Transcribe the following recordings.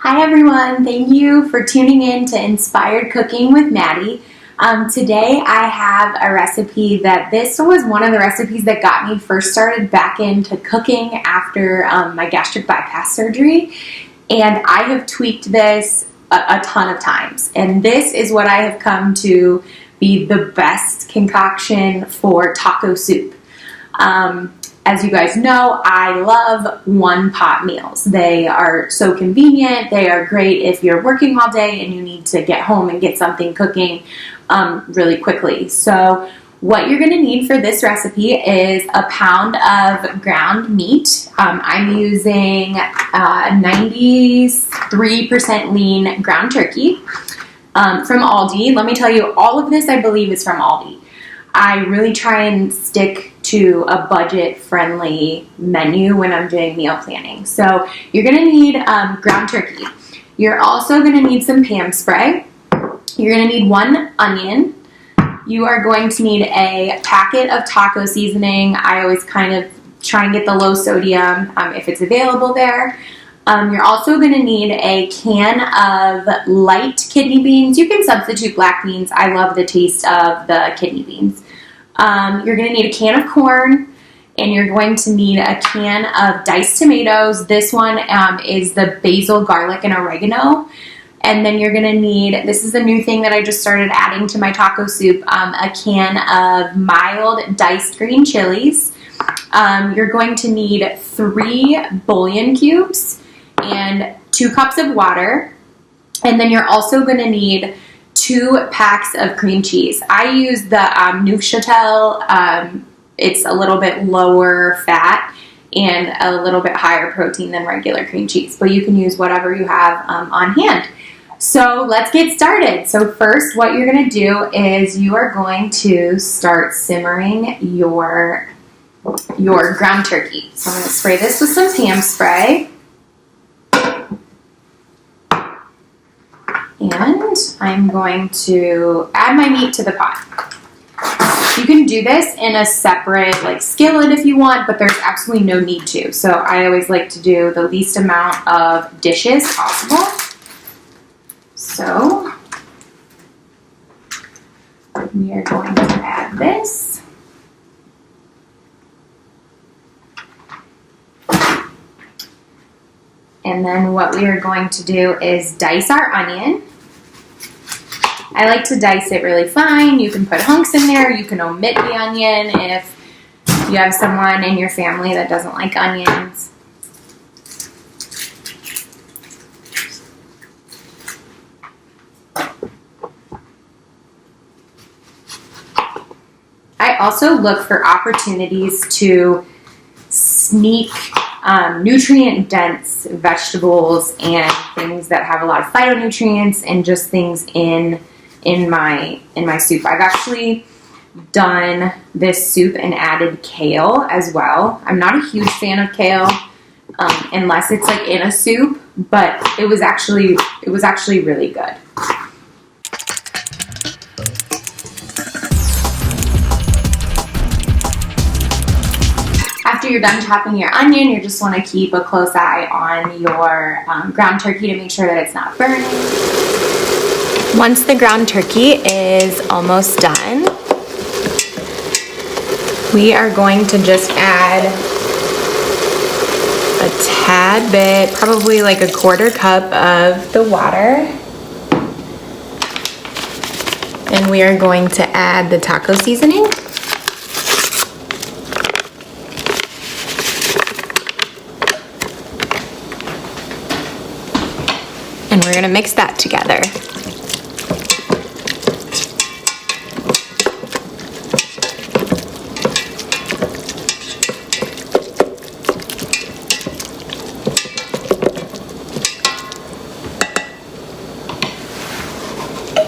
Hi everyone, thank you for tuning in to Inspired Cooking with Maddie. Today I have a recipe that this was one of the recipes that got me first started back into cooking after my gastric bypass surgery, and I have tweaked this a ton of times, and this is what I have come to be the best concoction for taco soup. As you guys know, I love one-pot meals. They are so convenient. They are great if you're working all day and you need to get home and get something cooking really quickly. So what you're going to need for this recipe is a pound of ground meat. I'm using 93% lean ground turkey from Aldi. Let me tell you, all of this I believe is from Aldi. I really try and stick to a budget-friendly menu when I'm doing meal planning. So you're going to need ground turkey. You're also going to need some Pam spray. You're going to need 1 onion. You are going to need a packet of taco seasoning. I always kind of try and get the low sodium if it's available there. You're also going to need a can of light kidney beans. You can substitute black beans. I love the taste of the kidney beans. You're going to need a can of corn, and you're going to need a can of diced tomatoes. This one is the basil, garlic, and oregano. And then you're going to need, this is a new thing that I just started adding to my taco soup, a can of mild diced green chilies. You're going to need 3 bouillon cubes and 2 cups of water. And then you're also going to need 2 packs of cream cheese. I use the Neufchatel. It's a little bit lower fat and a little bit higher protein than regular cream cheese, but you can use whatever you have on hand. So let's get started. So first, what you're going to do is you are going to start simmering your ground turkey. So I'm going to spray this with some Pam spray. And I'm going to add my meat to the pot. You can do this in a separate skillet if you want, but there's absolutely no need to. So I always like to do the least amount of dishes possible. So we are going to add this. And then what we are going to do is dice our onion. I like to dice it really fine. You can put hunks in there. You can omit the onion if you have someone in your family that doesn't like onions. I also look for opportunities to sneak nutrient-dense vegetables and things that have a lot of phytonutrients and just things in my soup. I've actually done this soup and added kale as well. I'm not a huge fan of kale unless it's in a soup, but it was actually really good. After you're done chopping your onion, you just want to keep a close eye on your ground turkey to make sure that it's not burning. Once the ground turkey is almost done, we are going to just add a tad bit, probably a 1/4 cup of the water. And we are going to add the taco seasoning. And we're going to mix that together.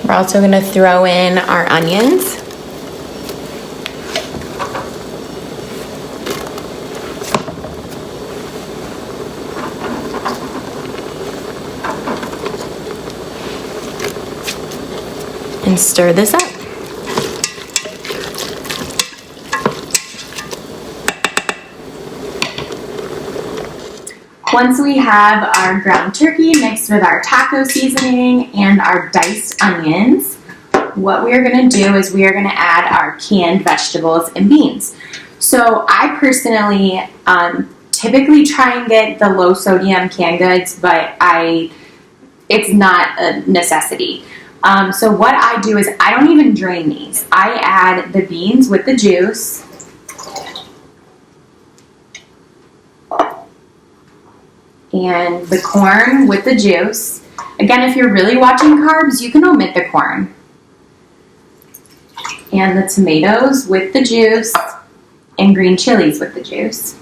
We're also going to throw in our onions. And stir this up. Once we have our ground turkey mixed with our taco seasoning and our diced onions, what we are going to do is we are going to add our canned vegetables and beans. So I personally typically try and get the low sodium canned goods, but it's not a necessity. So what I do is I don't even drain these. I add the beans with the juice. And the corn with the juice. Again, if you're really watching carbs, you can omit the corn. And the tomatoes with the juice and green chilies with the juice.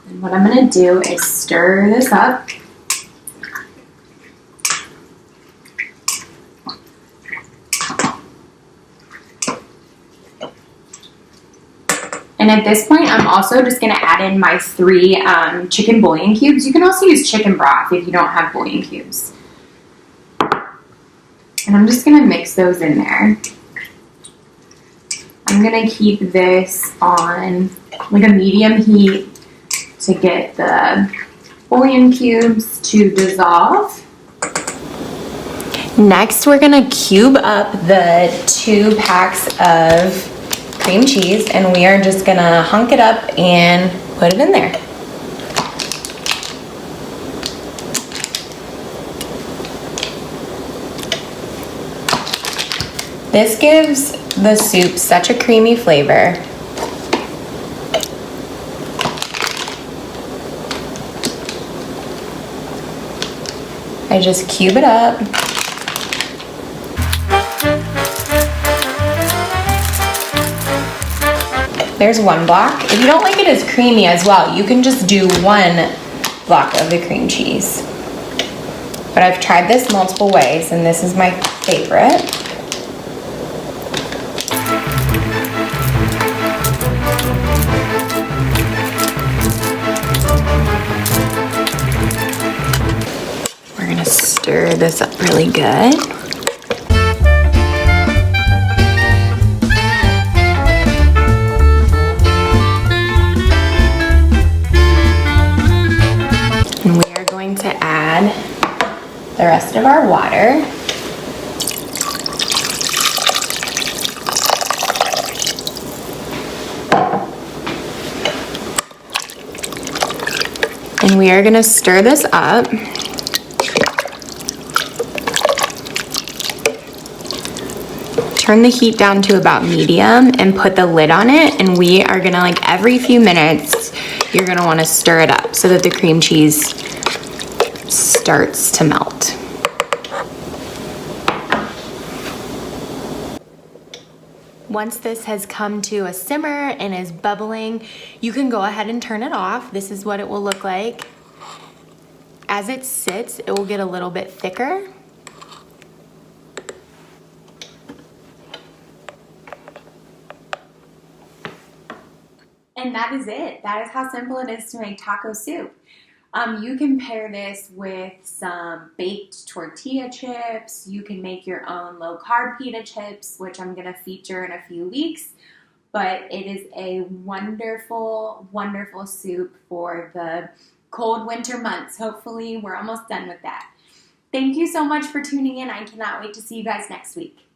And what I'm going to do is stir this up. And at this point, I'm also just going to add in my 3 chicken bouillon cubes. You can also use chicken broth if you don't have bouillon cubes. And I'm just going to mix those in there. I'm going to keep this on like a medium heat to get the bouillon cubes to dissolve. Next, we're going to cube up the 2 packs of cream cheese, and we are just gonna hunk it up and put it in there. This gives the soup such a creamy flavor. I just cube it up. There's 1 block. If you don't like it as creamy as well, you can just do 1 block of the cream cheese. But I've tried this multiple ways, and this is my favorite. We're gonna stir this up really good. To add the rest of our water. And we are going to stir this up. Turn the heat down to about medium and put the lid on it, and we are going to, like, every few minutes you're going to want to stir it up so that the cream cheese starts to melt. Once this has come to a simmer and is bubbling, you can go ahead and turn it off. This is what it will look like. As it sits, it will get a little bit thicker. And that is it. That is how simple it is to make taco soup. You can pair this with some baked tortilla chips. You can make your own low-carb pita chips, which I'm going to feature in a few weeks. But it is a wonderful, wonderful soup for the cold winter months. Hopefully, we're almost done with that. Thank you so much for tuning in. I cannot wait to see you guys next week.